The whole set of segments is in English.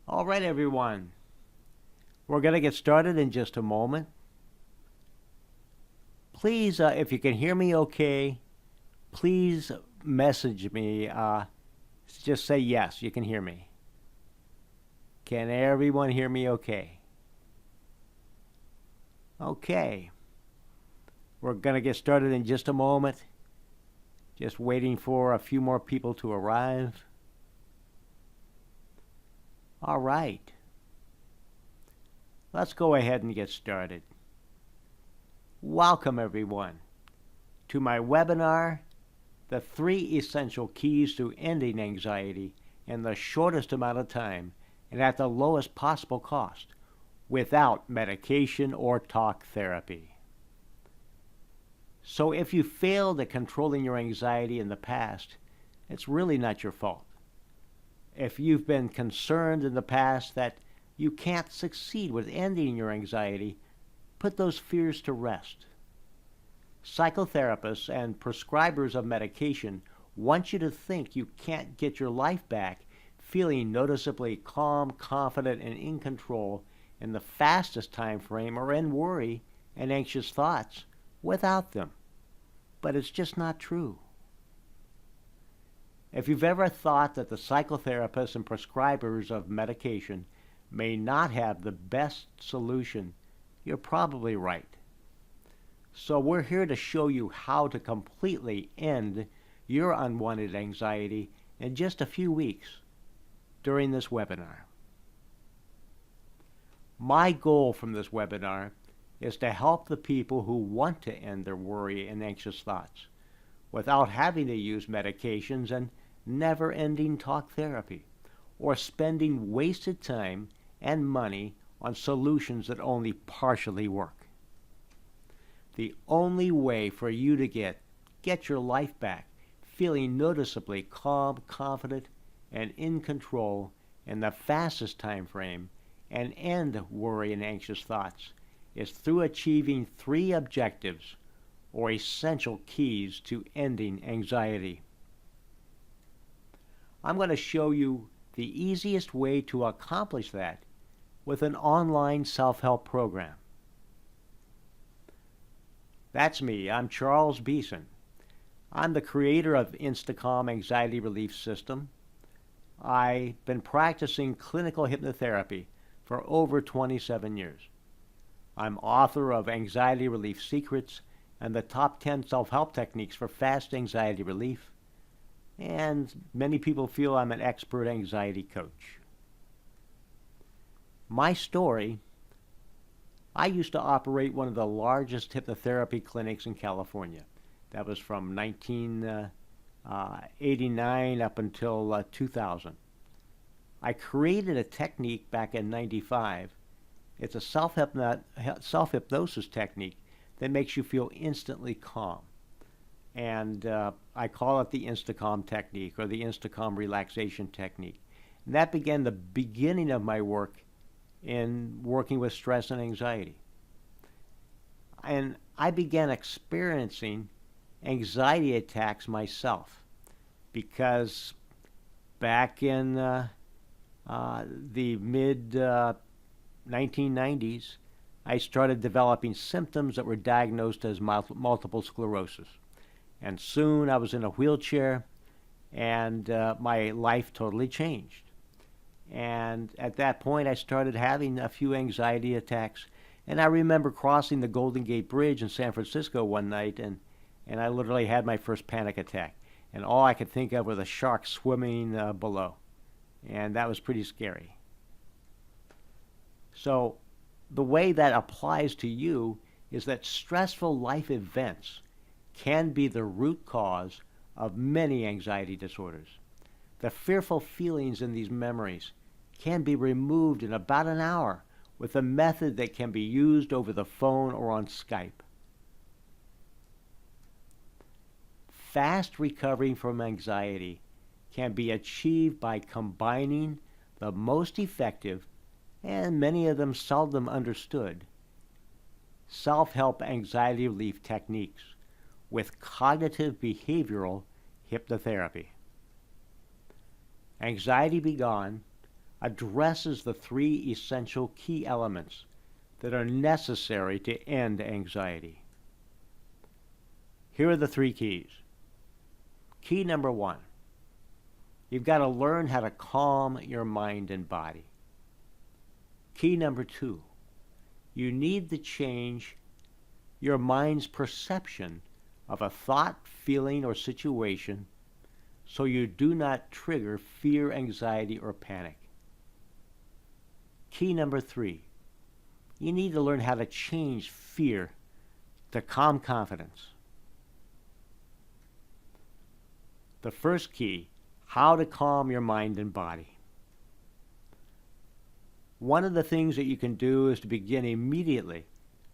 All right, everyone. We're going to get started in just a moment. Please, if you can hear me okay, please message me. Just say yes, you can hear me. Can everyone hear me okay? Okay. We're going to get started in just a moment. Just waiting for a few more people to arrive. All right. Let's go ahead and get started. Welcome, everyone, to my webinar, The 3 Essential Keys to Ending Anxiety in the Shortest Amount of Time and at the Lowest Possible Cost without medication or talk therapy. So if you failed at controlling your anxiety in the past, it's really not your fault. If you've been concerned in the past that you can't succeed with ending your anxiety, put those fears to rest. Psychotherapists and prescribers of medication want you to think you can't get your life back feeling noticeably calm, confident, and in control in the fastest time frame or in worry and anxious thoughts without them. But it's just not true. If you've ever thought that the psychotherapists and prescribers of medication may not have the best solution, you're probably right. So we're here to show you how to completely end your unwanted anxiety in just a few weeks during this webinar. My goal from this webinar is to help the people who want to end their worry and anxious thoughts without having to use medications and never-ending talk therapy or spending wasted time and money on solutions that only partially work. The only way for you to get your life back feeling noticeably calm, confident, and in control in the fastest time frame and end worry and anxious thoughts is through achieving 3 objectives or essential keys to ending anxiety. I'm going to show you the easiest way to accomplish that with an online self-help program. That's me. I'm Charles Beeson. I'm the creator of Instacalm Anxiety Relief System. I've been practicing clinical hypnotherapy for over 27 years. I'm author of Anxiety Relief Secrets and the Top 10 Self-Help Techniques for Fast Anxiety Relief. And many people feel I'm an expert anxiety coach. My story: I used to operate one of the largest hypnotherapy clinics in California. That was from 1989 up until 2000. I created a technique back in 95. It's a self-hypnosis technique that makes you feel instantly calm. And I call it the Instacalm technique or the Instacalm relaxation technique. And that began the beginning of my work in working with stress and anxiety. And I began experiencing anxiety attacks myself because back in the mid 1990s, I started developing symptoms that were diagnosed as multiple sclerosis. And soon I was in a wheelchair, and my life totally changed. And at that point, I started having a few anxiety attacks. And I remember crossing the Golden Gate Bridge in San Francisco one night, and I literally had my first panic attack. And all I could think of were the sharks swimming below. And that was pretty scary. So the way that applies to you is that stressful life events can be the root cause of many anxiety disorders. The fearful feelings in these memories can be removed in about an hour with a method that can be used over the phone or on Skype. Fast recovery from anxiety can be achieved by combining the most effective, and many of them seldom understood, self-help anxiety relief techniques with cognitive behavioral hypnotherapy. Anxiety Be Gone, addresses the three essential key elements that are necessary to end anxiety. Here are the three keys. Key number one, you've got to learn how to calm your mind and body. Key number two, you need to change your mind's perception of a thought, feeling, or situation so you do not trigger fear, anxiety, or panic. Key number three, you need to learn how to change fear to calm confidence. The first key, how to calm your mind and body. One of the things that you can do is to begin immediately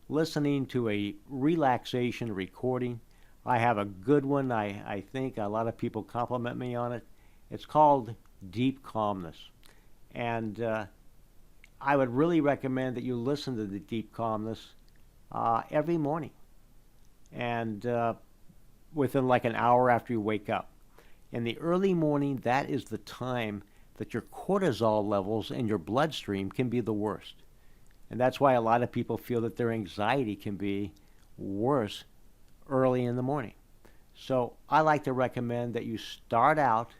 listening to a relaxation recording. I have a good one. I think a lot of people compliment me on it. It's called Deep Calmness. And I would really recommend that you listen to the Deep Calmness every morning and within like an hour after you wake up. In the early morning, that is the time that your cortisol levels in your bloodstream can be the worst. And that's why a lot of people feel that their anxiety can be worse early in the morning. So I like to recommend that you start out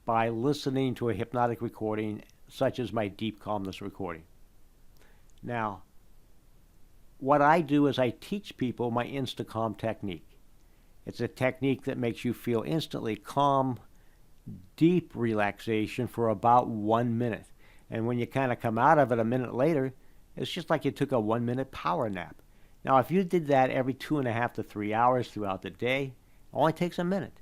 by listening to a hypnotic recording such as my Deep Calmness recording. Now, what I do is I teach people my InstaCalm technique. It's a technique that makes you feel instantly calm, deep relaxation for about 1 minute. And when you kind of come out of it a minute later, it's just like you took a 1-minute power nap. Now, if you did that every 2.5 to 3 hours throughout the day, it only takes a minute.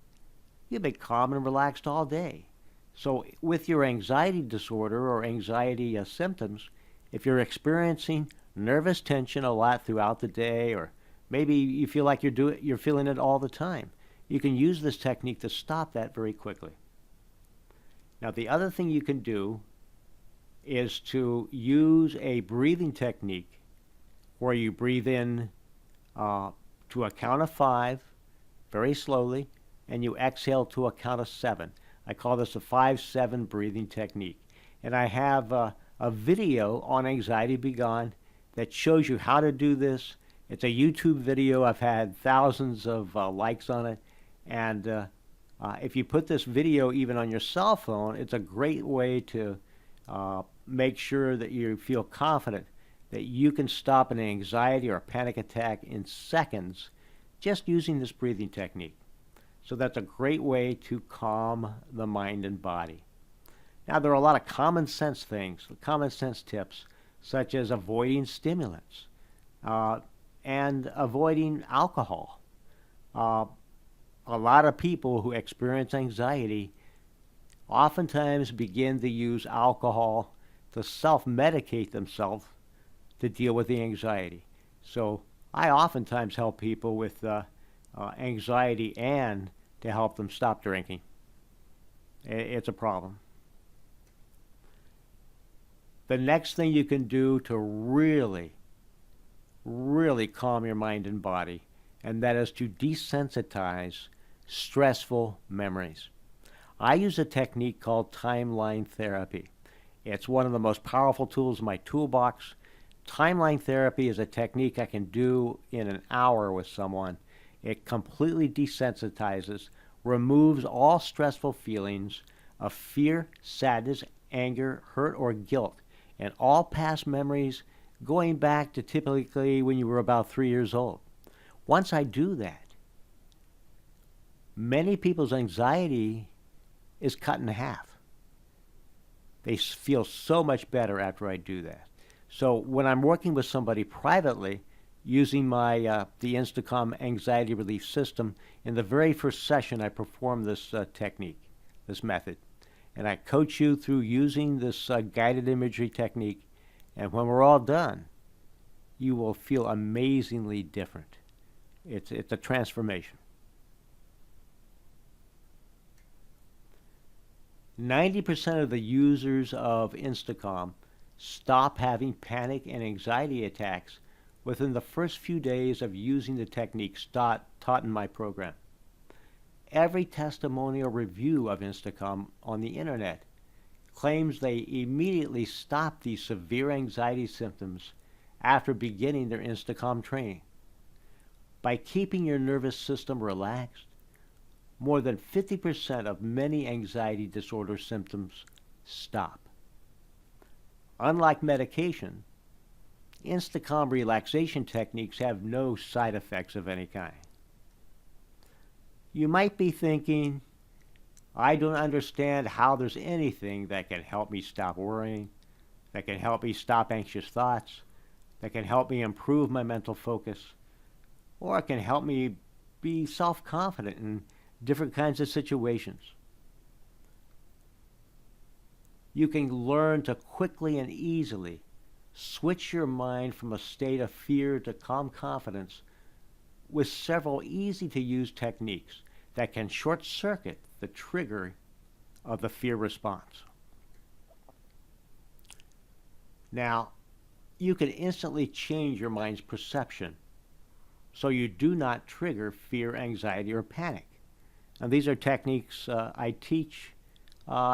You'll be calm and relaxed all day. So with your anxiety disorder or anxiety symptoms, if you're experiencing nervous tension a lot throughout the day, or maybe you feel like you're feeling it all the time, you can use this technique to stop that very quickly. Now, the other thing you can do is to use a breathing technique where you breathe in to a count of 5 very slowly, and you exhale to a count of 7. I call this a 5-7 breathing technique. And I have a video on Anxiety Be Gone that shows you how to do this. It's a YouTube video. I've had thousands of likes on it. And if you put this video even on your cell phone, it's a great way to make sure that you feel confident that you can stop an anxiety or a panic attack in seconds just using this breathing technique. So that's a great way to calm the mind and body. Now, there are a lot of common sense things, common sense tips, such as avoiding stimulants and avoiding alcohol. A lot of people who experience anxiety oftentimes begin to use alcohol to self-medicate themselves to deal with the anxiety. So I oftentimes help people with anxiety and to help them stop drinking. It's a problem. The next thing you can do to really, really calm your mind and body, and that is to desensitize stressful memories. I use a technique called timeline therapy. It's one of the most powerful tools in my toolbox. Timeline therapy is a technique I can do in an hour with someone. It completely desensitizes, removes all stressful feelings of fear, sadness, anger, hurt, or guilt, and all past memories going back to typically when you were about 3 years old. Once I do that, many people's anxiety is cut in half. They feel so much better after I do that. So when I'm working with somebody privately, using my the InstaCalm anxiety relief system, in the very first session I perform this technique, this method. And I coach you through using this guided imagery technique. And when we're all done, you will feel amazingly different. It's a transformation. 90% of the users of InstaCalm stop having panic and anxiety attacks within the first few days of using the techniques taught in my program. Every testimonial review of InstaCalm on the internet claims they immediately stop these severe anxiety symptoms after beginning their Instacom training. By keeping your nervous system relaxed, more than 50% of many anxiety disorder symptoms stop. Unlike medication, Instacom relaxation techniques have no side effects of any kind. You might be thinking, I don't understand how there's anything that can help me stop worrying, that can help me stop anxious thoughts, that can help me improve my mental focus, or it can help me be self-confident in different kinds of situations. You can learn to quickly and easily switch your mind from a state of fear to calm confidence with several easy-to-use techniques that can short-circuit the trigger of the fear response. Now, you can instantly change your mind's perception so you do not trigger fear, anxiety, or panic. And these are techniques I teach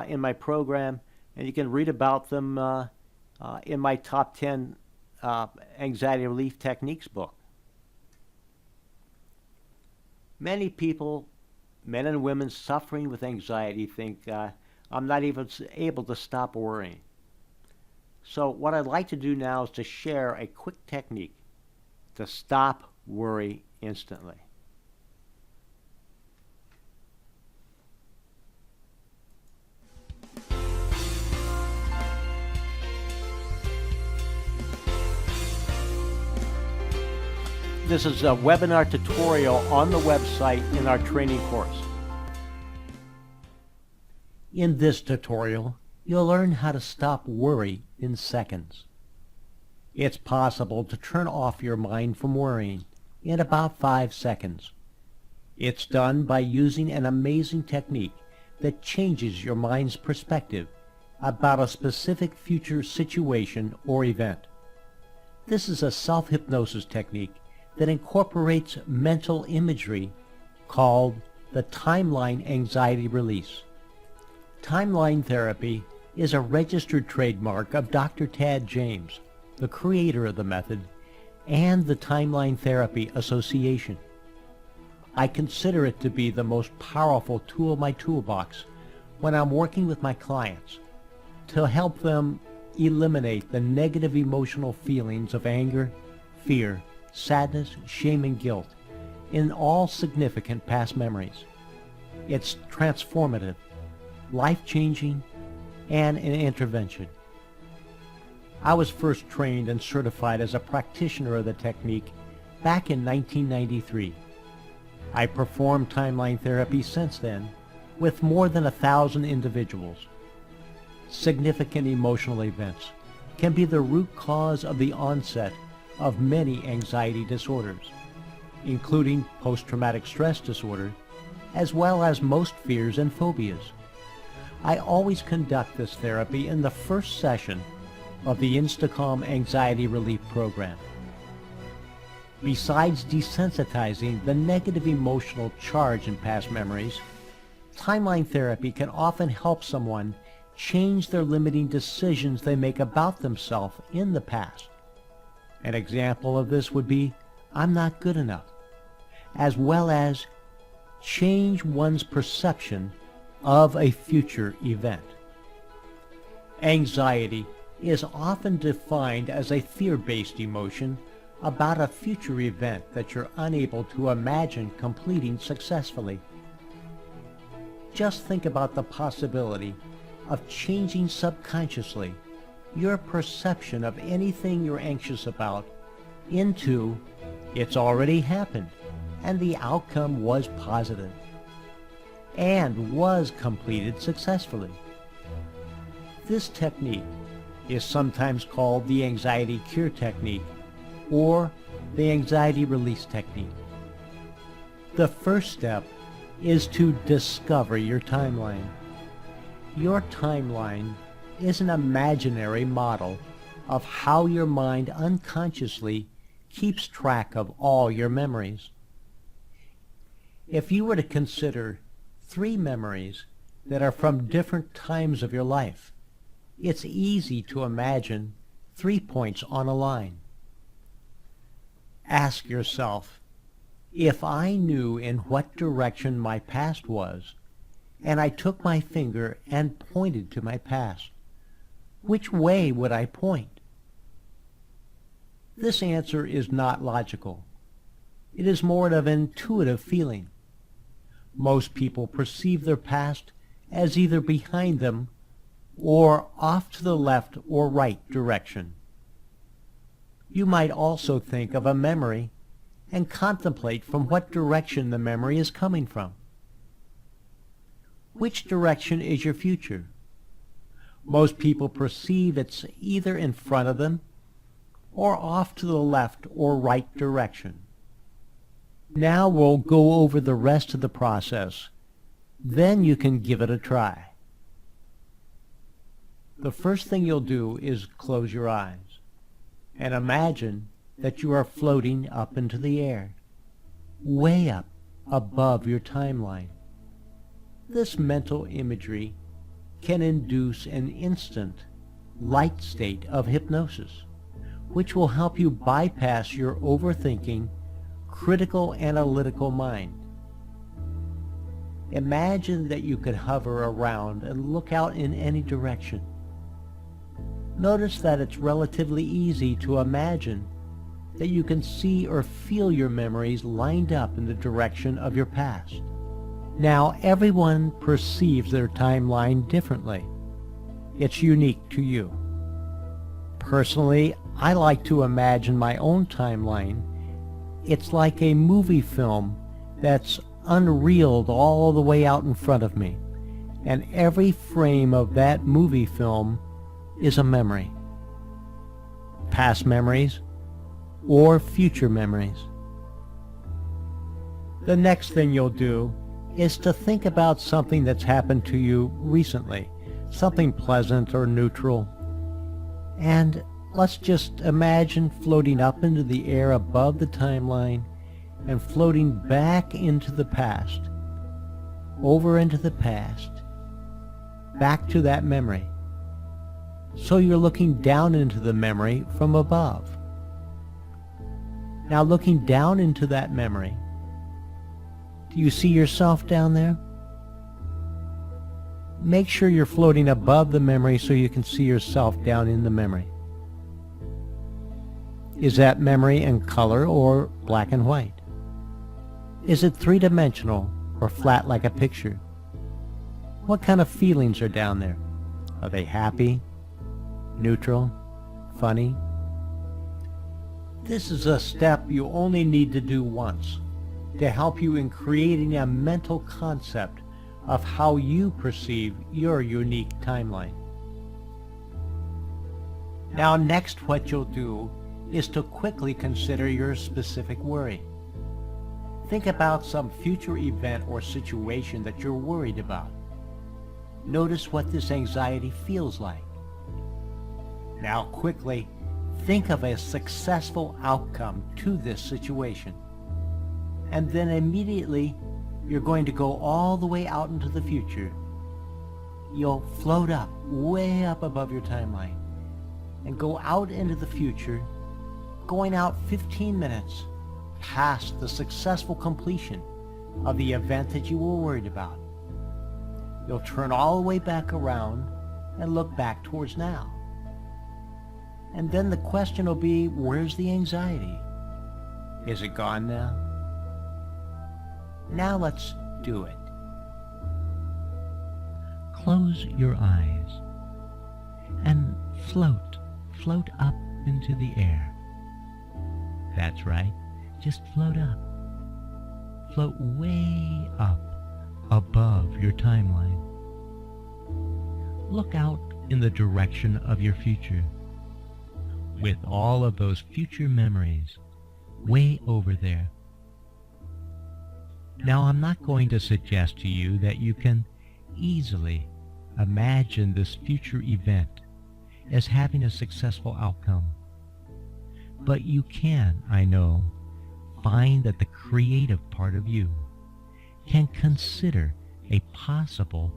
in my program, and you can read about them in my top 10 anxiety relief techniques book. Many people, men and women suffering with anxiety, think I'm not even able to stop worrying. So what I'd like to do now is to share a quick technique to stop worry instantly. This is a webinar tutorial on the website in our training course. In this tutorial, you'll learn how to stop worry in seconds. It's possible to turn off your mind from worrying in about 5 seconds. It's done by using an amazing technique that changes your mind's perspective about a specific future situation or event. This is a self-hypnosis technique that incorporates mental imagery called the timeline anxiety release. Timeline therapy is a registered trademark of Dr. Tad James, the creator of the method, and the Timeline Therapy Association. I consider it to be the most powerful tool in my toolbox when I'm working with my clients to help them eliminate the negative emotional feelings of anger, fear, sadness, shame, and guilt in all significant past memories. It's transformative, life-changing, and an intervention. I was first trained and certified as a practitioner of the technique back in 1993. I performed timeline therapy since then with more than 1,000 individuals. Significant emotional events can be the root cause of the onset of many anxiety disorders, including post-traumatic stress disorder, as well as most fears and phobias. I always conduct this therapy in the first session of the Instacom Anxiety Relief Program. Besides desensitizing the negative emotional charge in past memories, timeline therapy can often help someone change their limiting decisions they make about themselves in the past. An example of this would be, I'm not good enough, as well as change one's perception of a future event. Anxiety is often defined as a fear-based emotion about a future event that you're unable to imagine completing successfully. Just think about the possibility of changing subconsciously your perception of anything you're anxious about into it's already happened and the outcome was positive and was completed successfully. This technique is sometimes called the anxiety cure technique or the anxiety release technique. The first step is to discover your timeline. Your timeline is an imaginary model of how your mind unconsciously keeps track of all your memories. If you were to consider 3 memories that are from different times of your life, It's easy to imagine 3 points on a line. Ask yourself, if I knew in what direction my past was, and I took my finger and pointed to my past, which way would I point? This answer is not logical. It is more of an intuitive feeling. Most people perceive their past as either behind them or off to the left or right direction. You might also think of a memory and contemplate from what direction the memory is coming from. Which direction is your future? Most people perceive it's either in front of them or off to the left or right direction. Now we'll go over the rest of the process. Then you can give it a try. The first thing you'll do is close your eyes and imagine that you are floating up into the air, way up above your timeline. This mental imagery can induce an instant, light state of hypnosis, which will help you bypass your overthinking, critical analytical mind. Imagine that you could hover around and look out in any direction. Notice that it's relatively easy to imagine that you can see or feel your memories lined up in the direction of your past. Now, everyone perceives their timeline differently. It's unique to you. Personally, I like to imagine my own timeline. It's like a movie film that's unreeled all the way out in front of me, and every frame of that movie film is a memory. Past memories or future memories. The next thing you'll do is to think about something that's happened to you recently, something pleasant or neutral. And let's just imagine floating up into the air above the timeline and floating back into the past, over into the past, back to that memory. So you're looking down into the memory from above. Now looking down into that memory, do you see yourself down there? Make sure you're floating above the memory so you can see yourself down in the memory. Is that memory in color or black and white? Is it three-dimensional or flat like a picture? What kind of feelings are down there? Are they happy, neutral, funny? This is a step you only need to do once to help you in creating a mental concept of how you perceive your unique timeline. Now next, what you'll do is to quickly consider your specific worry. Think about some future event or situation that you're worried about. Notice what this anxiety feels like. Now quickly think of a successful outcome to this situation. And then immediately you're going to go all the way out into the future. You'll float up, way up above your timeline, and go out into the future, going out 15 minutes past the successful completion of the event that you were worried about. You'll turn all the way back around and look back towards now. And then the question will be, where's the anxiety? Is it gone now? Now let's do it. Close your eyes and float up into the air. That's right, just float up. Float way up above your timeline. Look out in the direction of your future, with all of those future memories way over there. Now, I'm not going to suggest to you that you can easily imagine this future event as having a successful outcome. But you can, I know, find that the creative part of you can consider a possible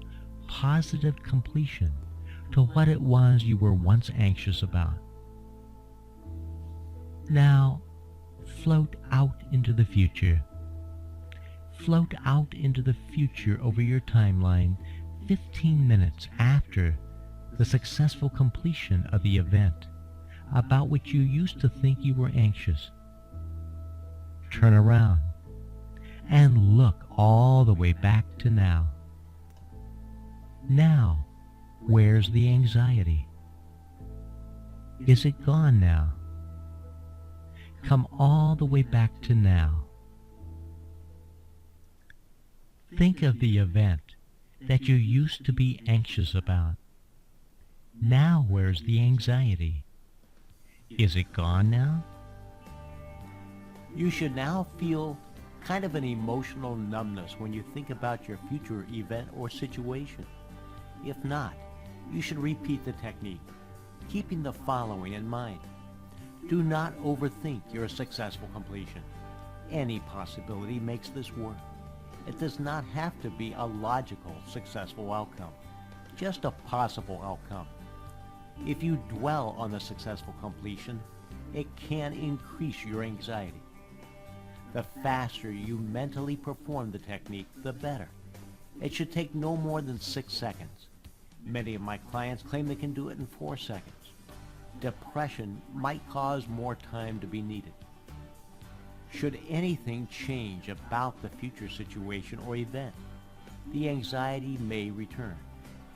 positive completion to what it was you were once anxious about. Now, float out into the future. Float out into the future over your timeline 15 minutes after the successful completion of the event about which you used to think you were anxious. Turn around and look all the way back to now. Now, where's the anxiety? Is it gone now? Come all the way back to now. Think of the event that you used to be anxious about. Now where's the anxiety? Is it gone now? You should now feel kind of an emotional numbness when you think about your future event or situation. If not, you should repeat the technique, keeping the following in mind. Do not overthink your successful completion. Any possibility makes this work. It does not have to be a logical, successful outcome, just a possible outcome. If you dwell on the successful completion, it can increase your anxiety. The faster you mentally perform the technique, the better. It should take no more than 6 seconds. Many of my clients claim they can do it in 4 seconds. Depression might cause more time to be needed. Should anything change about the future situation or event, the anxiety may return.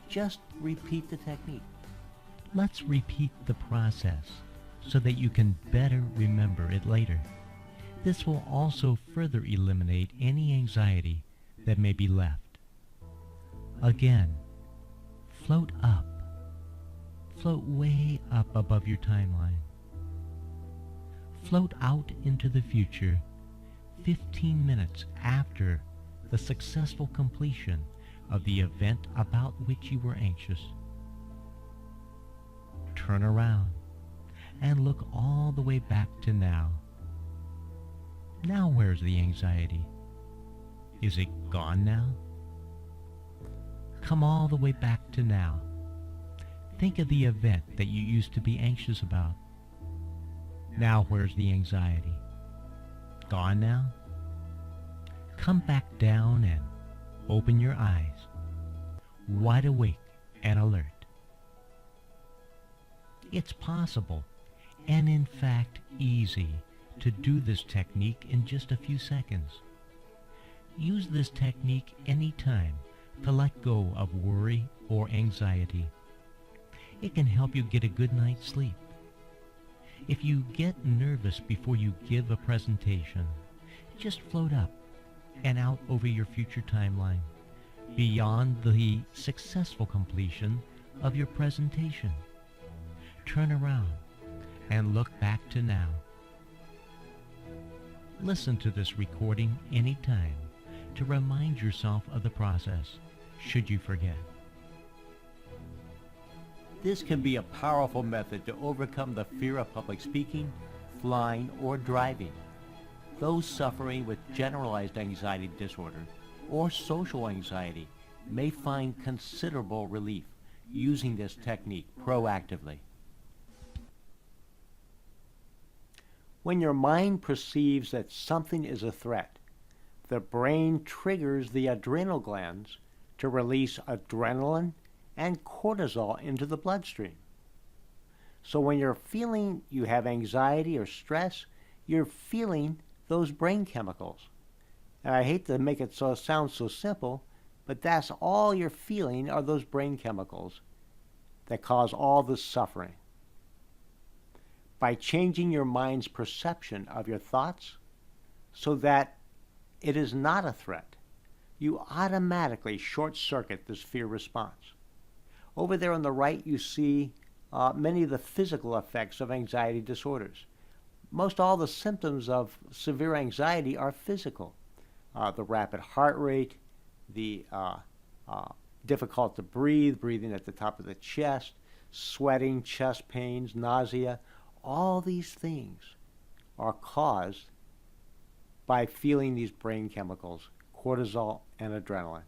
Just repeat the technique. Let's repeat the process so that you can better remember it later. This will also further eliminate any anxiety that may be left. Again, float up. Float way up above your timeline. Float out into the future 15 minutes after the successful completion of the event about which you were anxious. Turn around and look all the way back to now. Now where's the anxiety? Is it gone now? Come all the way back to now. Think of the event that you used to be anxious about. Now where's the anxiety? Gone now? Come back down and open your eyes, wide awake and alert. It's possible, and in fact easy, to do this technique in just a few seconds. Use this technique anytime to let go of worry or anxiety. It can help you get a good night's sleep. If you get nervous before you give a presentation, just float up and out over your future timeline, beyond the successful completion of your presentation. Turn around and look back to now. Listen to this recording anytime to remind yourself of the process, should you forget. This can be a powerful method to overcome the fear of public speaking, flying, or driving. Those suffering with generalized anxiety disorder or social anxiety may find considerable relief using this technique proactively. When your mind perceives that something is a threat, the brain triggers the adrenal glands to release adrenaline and cortisol into the bloodstream. So when you're feeling you have anxiety or stress, you're feeling those brain chemicals. And I hate to make it sound so simple, but that's all you're feeling are those brain chemicals that cause all this suffering. By changing your mind's perception of your thoughts so that it is not a threat, you automatically short-circuit this fear response. Over there on the right, you see many of the physical effects of anxiety disorders. Most all the symptoms of severe anxiety are physical. The rapid heart rate, the difficult to breathe, breathing at the top of the chest, sweating, chest pains, nausea. All these things are caused by feeling these brain chemicals, cortisol and adrenaline.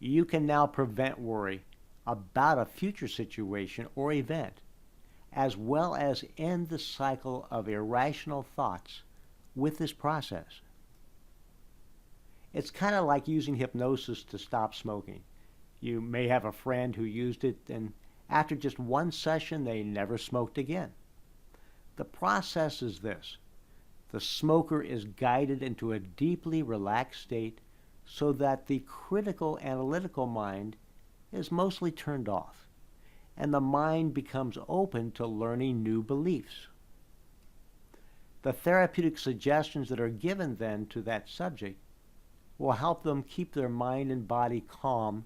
you can now prevent worry about a future situation or event, as well as end the cycle of irrational thoughts with this process. It's kind of like using hypnosis to stop smoking. You may have a friend who used it, and after just one session, they never smoked again. The process is this. The smoker is guided into a deeply relaxed state so that the critical analytical mind is mostly turned off, and the mind becomes open to learning new beliefs. The therapeutic suggestions that are given then to that subject will help them keep their mind and body calm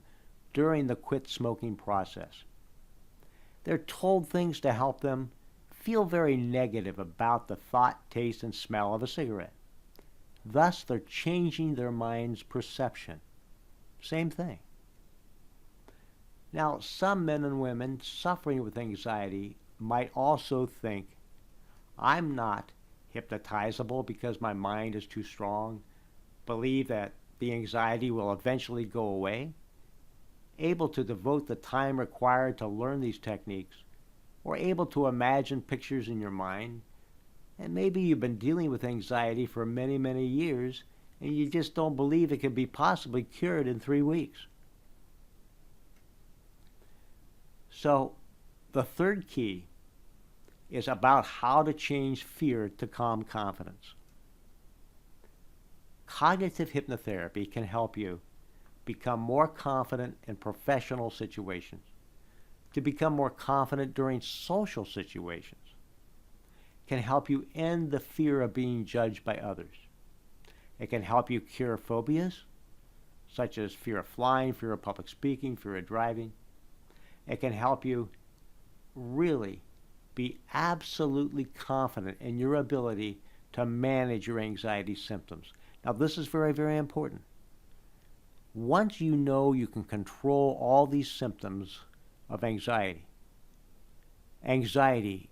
during the quit smoking process. They're told things to help them feel very negative about the thought, taste, and smell of a cigarette. Thus, they're changing their mind's perception. Same thing. Now, some men and women suffering with anxiety might also think, I'm not hypnotizable because my mind is too strong, believe that the anxiety will eventually go away, able to devote the time required to learn these techniques, or able to imagine pictures in your mind, and maybe you've been dealing with anxiety for many, many years, and you just don't believe it can be possibly cured in 3 weeks. So, the third key is about how to change fear to calm confidence. Cognitive hypnotherapy can help you become more confident in professional situations, to become more confident during social situations, can help you end the fear of being judged by others. It can help you cure phobias, such as fear of flying, fear of public speaking, fear of driving. It can help you really be absolutely confident in your ability to manage your anxiety symptoms. Now, this is very, very important. Once you know you can control all these symptoms of anxiety, anxiety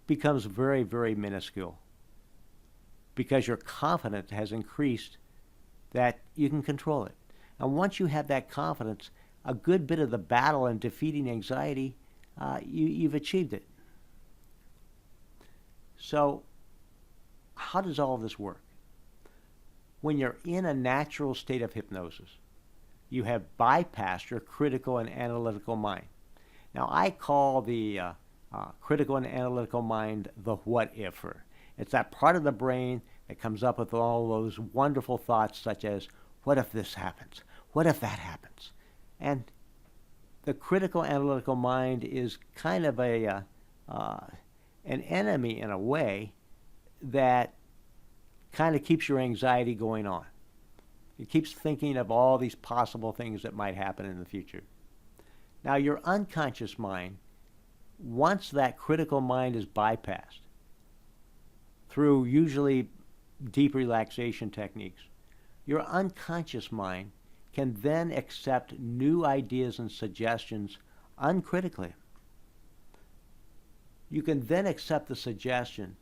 becomes very, very minuscule because your confidence has increased that you can control it. And once you have that confidence, a good bit of the battle in defeating anxiety, you've achieved it. So, how does all of this work? When you're in a natural state of hypnosis, you have bypassed your critical and analytical mind. Now, I call the critical and analytical mind the what-ifer. It's that part of the brain that comes up with all those wonderful thoughts such as, what if this happens? What if that happens? And the critical analytical mind is kind of an enemy in a way that kind of keeps your anxiety going on. It keeps thinking of all these possible things that might happen in the future. Now, your unconscious mind, once that critical mind is bypassed through usually deep relaxation techniques, your unconscious mind can then accept new ideas and suggestions uncritically. You can then accept the suggestion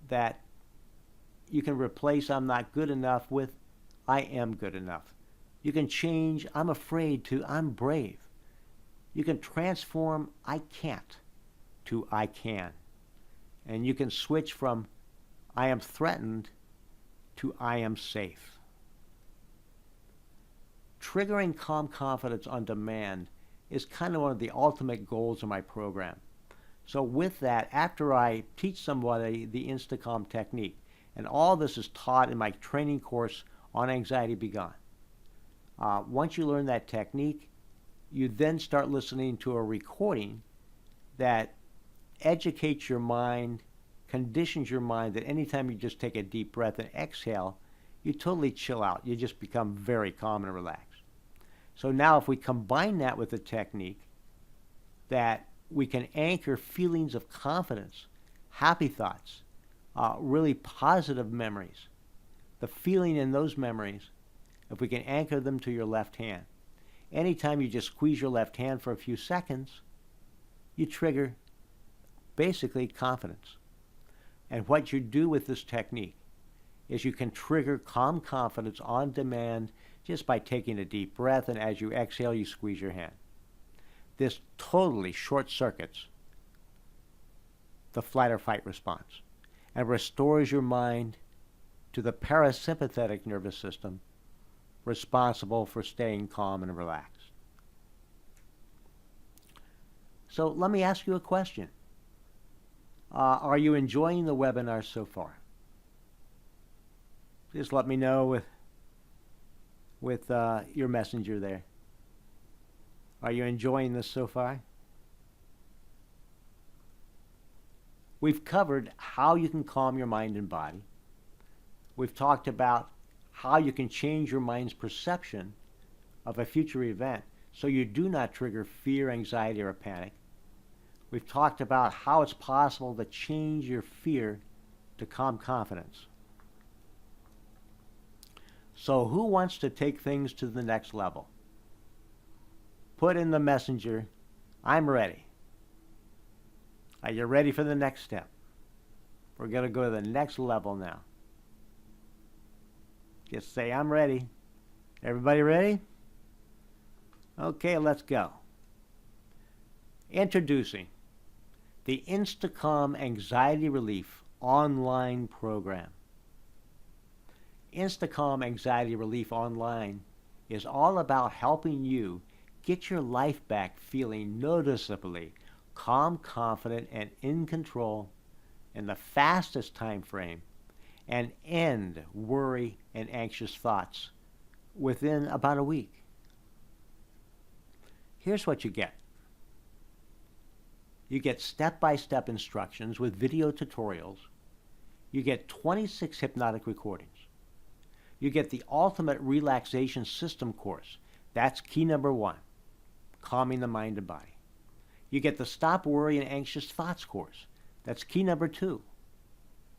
that you can replace I'm not good enough with I am good enough. You can change I'm afraid to I'm brave. You can transform I can't to I can. And you can switch from I am threatened to I am safe. Triggering calm confidence on demand is kind of one of the ultimate goals of my program. So with that, after I teach somebody the InstaCalm technique, and all this is taught in my training course on Anxiety Begun. Once you learn that technique, you then start listening to a recording that educates your mind, conditions your mind that anytime you just take a deep breath and exhale, you totally chill out. You just become very calm and relaxed. So now if we combine that with a technique that we can anchor feelings of confidence, happy thoughts, really positive memories, the feeling in those memories, if we can anchor them to your left hand. Anytime you just squeeze your left hand for a few seconds, you trigger basically confidence. And what you do with this technique is you can trigger calm confidence on demand just by taking a deep breath, and as you exhale, you squeeze your hand. This totally short circuits the flight or fight response and restores your mind to the parasympathetic nervous system responsible for staying calm and relaxed. So let me ask you a question. Are you enjoying the webinar so far? Just let me know with your messenger there. Are you enjoying this so far? We've covered how you can calm your mind and body. We've talked about how you can change your mind's perception of a future event so you do not trigger fear, anxiety, or panic. We've talked about how it's possible to change your fear to calm confidence. So who wants to take things to the next level? Put in the messenger, I'm ready. Are you ready for the next step? We're going to go to the next level now. Just say, I'm ready. Everybody ready? Okay, let's go. Introducing the Instacalm Anxiety Relief online program. Instacalm Anxiety Relief Online is all about helping you get your life back feeling noticeably calm, confident, and in control in the fastest time frame, and end worry and anxious thoughts within about a week. Here's what you get. You get step-by-step instructions with video tutorials. You get 26 hypnotic recordings. You get the Ultimate Relaxation System course. That's key number 1, calming the mind and body. You get the Stop Worry and Anxious Thoughts course. That's key number 2,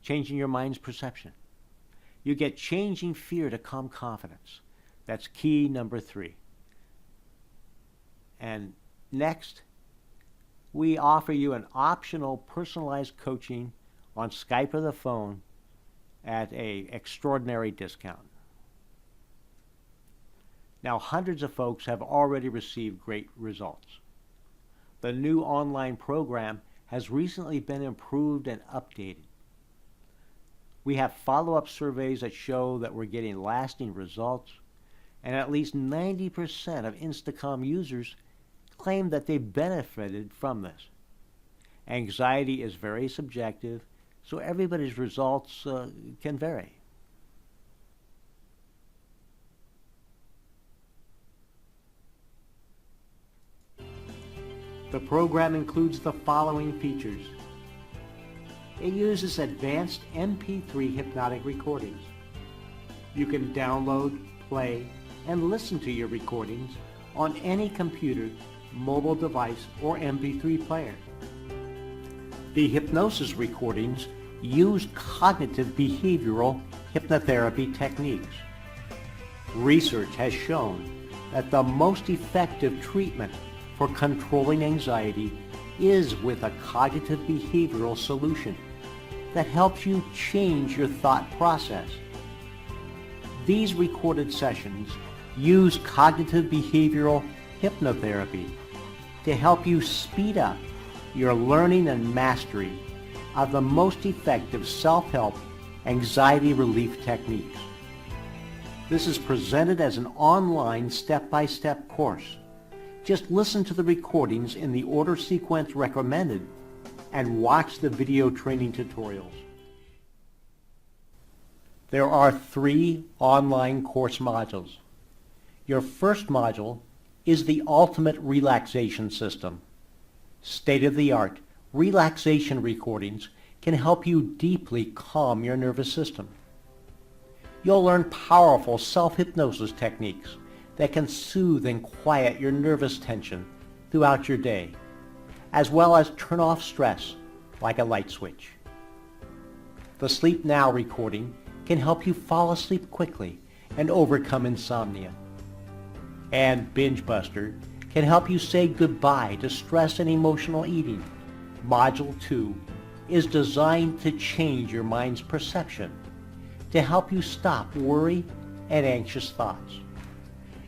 changing your mind's perception. You get Changing Fear to Calm Confidence. That's key number 3. And next, we offer you an optional personalized coaching on Skype or the phone at an extraordinary discount. Now, hundreds of folks have already received great results. The new online program has recently been improved and updated. We have follow-up surveys that show that we're getting lasting results, and at least 90% of Instacalm users claim that they benefited from this. Anxiety is very subjective, so everybody's results can vary. The program includes the following features. It uses advanced MP3 hypnotic recordings. You can download, play, and listen to your recordings on any computer, mobile device, or MP3 player. The hypnosis recordings use cognitive behavioral hypnotherapy techniques. Research has shown that the most effective treatment for controlling anxiety is with a cognitive behavioral solution that helps you change your thought process. These recorded sessions use cognitive behavioral hypnotherapy to help you speed up your learning and mastery of the most effective self-help anxiety relief techniques. This is presented as an online step-by-step course. Just listen to the recordings in the order sequence recommended and watch the video training tutorials. There are 3 online course modules. Your first module is the Ultimate Relaxation System. State-of-the-art relaxation recordings can help you deeply calm your nervous system. You'll learn powerful self-hypnosis techniques that can soothe and quiet your nervous tension throughout your day, as well as turn off stress like a light switch. The Sleep Now recording can help you fall asleep quickly and overcome insomnia. And Binge Buster can help you say goodbye to stress and emotional eating. Module 2 is designed to change your mind's perception, to help you stop worry and anxious thoughts.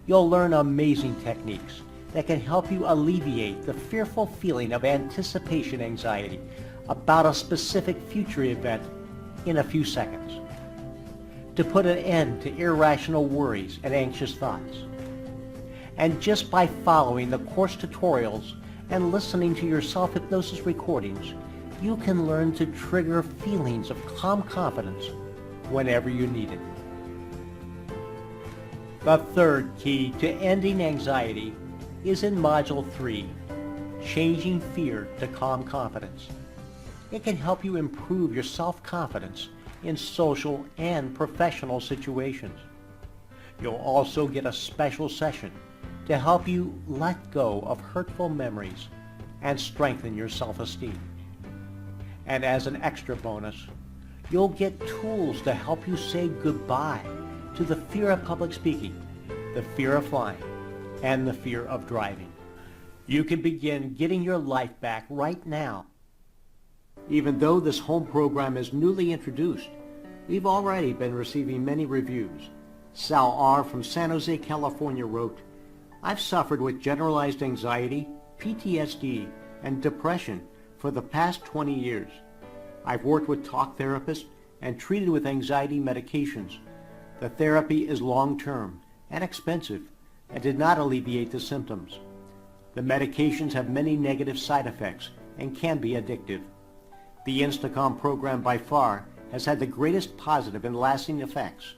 You'll learn amazing techniques that can help you alleviate the fearful feeling of anticipation anxiety about a specific future event in a few seconds, to put an end to irrational worries and anxious thoughts. And just by following the course tutorials and listening to your self-hypnosis recordings, you can learn to trigger feelings of calm confidence whenever you need it. The third key to ending anxiety is in Module 3, Changing Fear to Calm Confidence. It can help you improve your self-confidence in social and professional situations. You'll also get a special session to help you let go of hurtful memories and strengthen your self-esteem. And as an extra bonus, you'll get tools to help you say goodbye to the fear of public speaking, the fear of flying, and the fear of driving. You can begin getting your life back right now. Even though this home program is newly introduced, we've already been receiving many reviews. Sal R. from San Jose, California wrote, "I've suffered with generalized anxiety, PTSD, and depression for the past 20 years. I've worked with talk therapists and treated with anxiety medications. The therapy is long-term and expensive and did not alleviate the symptoms. The medications have many negative side effects and can be addictive. The Instacom program by far has had the greatest positive and lasting effects.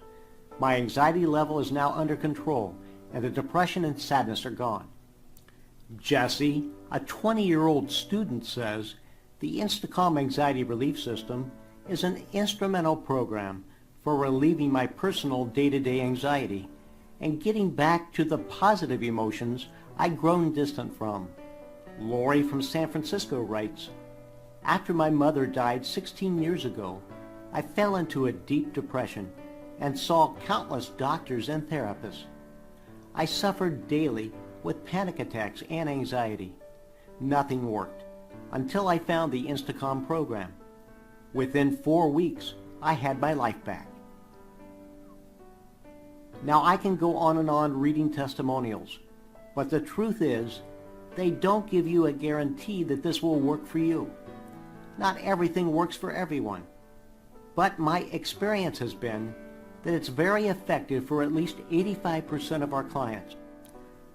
My anxiety level is now under control and the depression and sadness are gone." Jesse, a 20-year-old student, says, "The Instacom Anxiety Relief System is an instrumental program for relieving my personal day-to-day anxiety and getting back to the positive emotions I'd grown distant from." Lori from San Francisco writes, "After my mother died 16 years ago, I fell into a deep depression and saw countless doctors and therapists. I suffered daily with panic attacks and anxiety. Nothing worked until I found the Instacom program. Within 4 weeks, I had my life back." Now I can go on and on reading testimonials, but the truth is, they don't give you a guarantee that this will work for you. Not everything works for everyone, but my experience has been that it's very effective for at least 85% of our clients.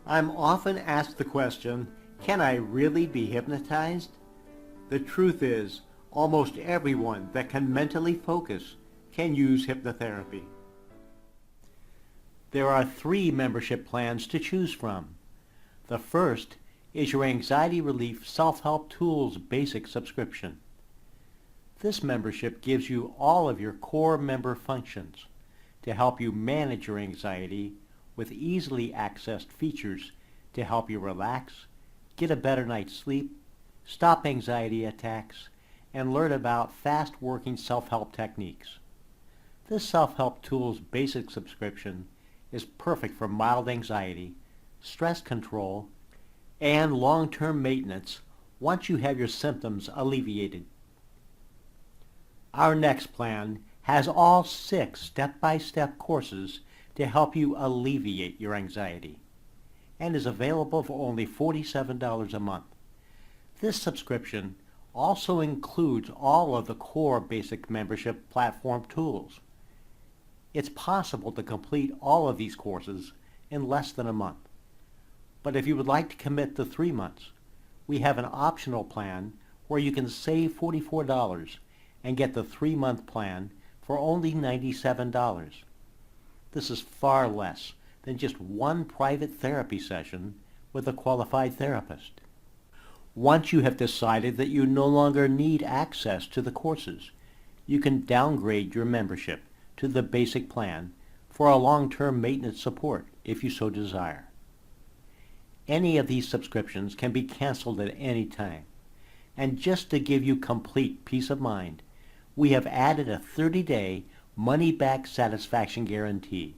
I'm often asked the question, can I really be hypnotized? The truth is, almost everyone that can mentally focus can use hypnotherapy. There are 3 membership plans to choose from. The first is your Anxiety Relief Self-Help Tools Basic subscription. This membership gives you all of your core member functions to help you manage your anxiety with easily accessed features to help you relax, get a better night's sleep, stop anxiety attacks, and learn about fast-working self-help techniques. This Self-Help Tools Basic subscription is perfect for mild anxiety, stress control, and long-term maintenance once you have your symptoms alleviated. Our next plan has all 6 step-by-step courses to help you alleviate your anxiety and is available for only $47 a month. This subscription also includes all of the core basic membership platform tools. It's possible to complete all of these courses in less than a month. But if you would like to commit to 3 months, we have an optional plan where you can save $44 and get the 3-month plan for only $97. This is far less than just one private therapy session with a qualified therapist. Once you have decided that you no longer need access to the courses, you can downgrade your membership to the basic plan for a long-term maintenance support if you so desire. Any of these subscriptions can be canceled at any time. And just to give you complete peace of mind, we have added a 30-day money-back satisfaction guarantee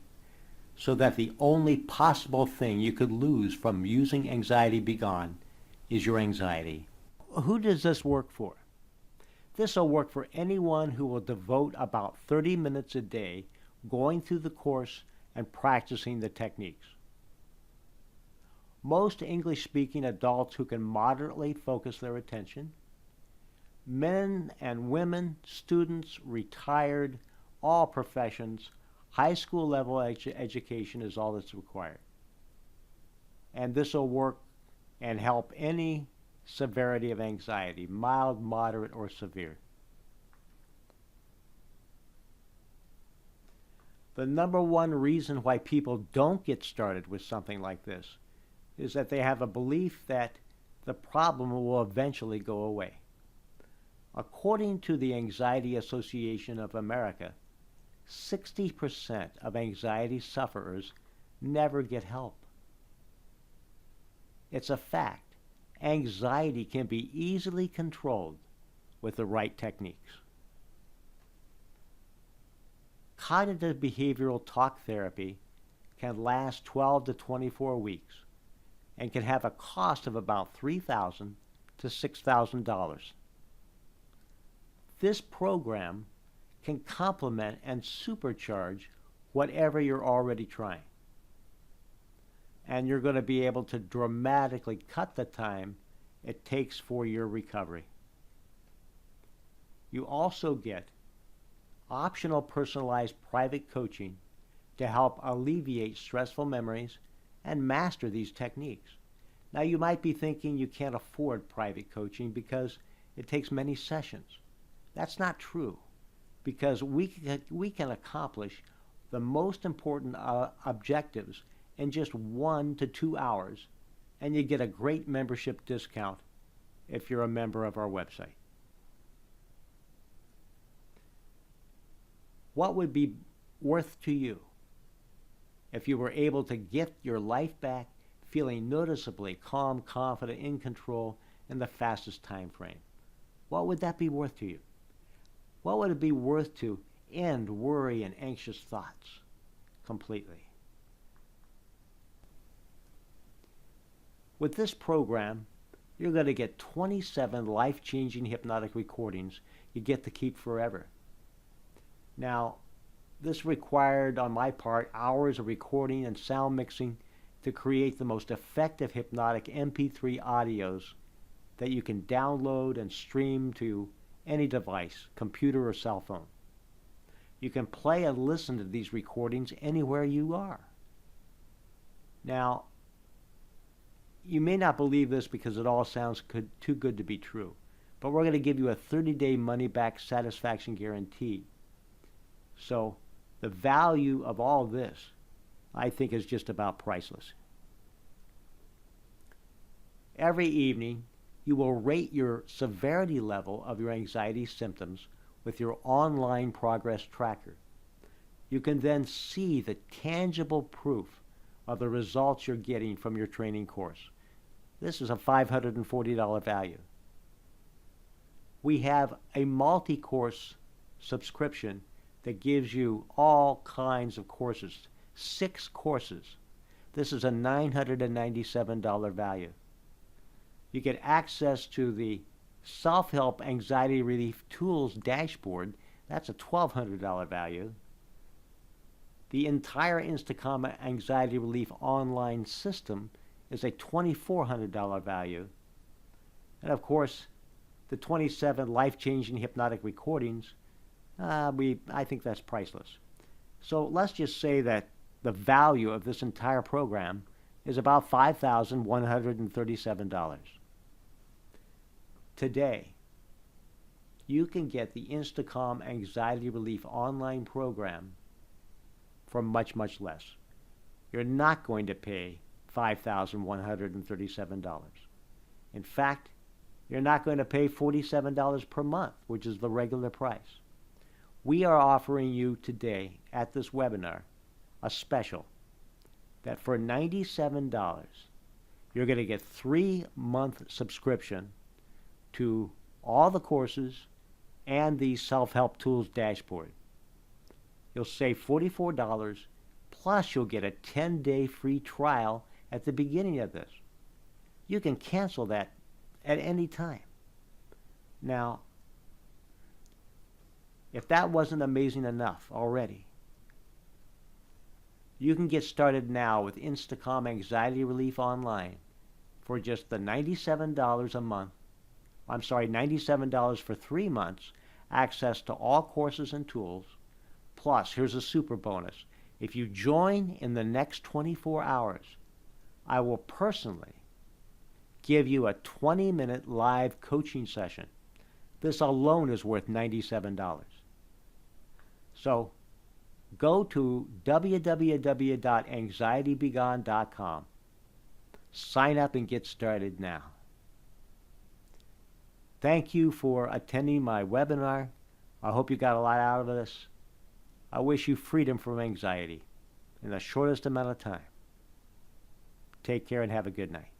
so that the only possible thing you could lose from using Anxiety Be Gone is your anxiety. Who does this work for? This will work for anyone who will devote about 30 minutes a day going through the course and practicing the techniques. Most English-speaking adults who can moderately focus their attention, men and women, students, retired, all professions, high school level education is all that's required. And this will work and help any severity of anxiety, mild, moderate, or severe. The number one reason why people don't get started with something like this is that they have a belief that the problem will eventually go away. According to the Anxiety Association of America, 60% of anxiety sufferers never get help. It's a fact. Anxiety can be easily controlled with the right techniques. Cognitive behavioral talk therapy can last 12 to 24 weeks and can have a cost of about $3,000 to $6,000. This program can complement and supercharge whatever you're already trying. And you're going to be able to dramatically cut the time it takes for your recovery. You also get optional personalized private coaching to help alleviate stressful memories and master these techniques. Now, you might be thinking you can't afford private coaching because it takes many sessions. That's not true, because we can accomplish the most important objectives in just 1 to 2 hours, and you get a great membership discount if you're a member of our website. What would be worth to you if you were able to get your life back feeling noticeably calm, confident, in control in the fastest time frame? What would that be worth to you? What would it be worth to end worry and anxious thoughts completely? With this program, you're going to get 27 life-changing hypnotic recordings you get to keep forever. Now, this required, on my part, hours of recording and sound mixing to create the most effective hypnotic MP3 audios that you can download and stream to any device, computer or cell phone. You can play and listen to these recordings anywhere you are. Now, you may not believe this because it all sounds too good to be true, but we're going to give you a 30-day money-back satisfaction guarantee. So the value of all this, I think, is just about priceless. Every evening, you will rate your severity level of your anxiety symptoms with your online progress tracker. You can then see the tangible proof of the results you're getting from your training course. This is a $540 value. We have a multi-course subscription that gives you all kinds of courses, 6 courses. This is a $997 value. You get access to the Self-Help Anxiety Relief Tools dashboard. That's a $1,200 value. The entire Instacom Anxiety Relief online system is a $2,400 value. And of course, the 27 life-changing hypnotic recordings, I think that's priceless. So let's just say that the value of this entire program is about $5,137. Today, you can get the Instacom Anxiety Relief online program for much, much less. You're not going to pay $5,137. In fact, you're not going to pay $47 per month, which is the regular price. We are offering you today at this webinar a special that for $97, you're going to get 3-month subscription to all the courses and the Self-Help Tools dashboard. You'll save $44, plus you'll get a 10-day free trial at the beginning of this. You can cancel that at any time. Now, If that wasn't amazing enough already, you can get started now with Instacom Anxiety Relief Online for just the $97 a month. I'm sorry, $97 for 3 months, access to all courses and tools. Plus, here's a super bonus. If you join in the next 24 hours, I will personally give you a 20-minute live coaching session. This alone is worth $97. So go to www.anxietybegone.com. Sign up and get started now. Thank you for attending my webinar. I hope you got a lot out of this. I wish you freedom from anxiety in the shortest amount of time. Take care and have a good night.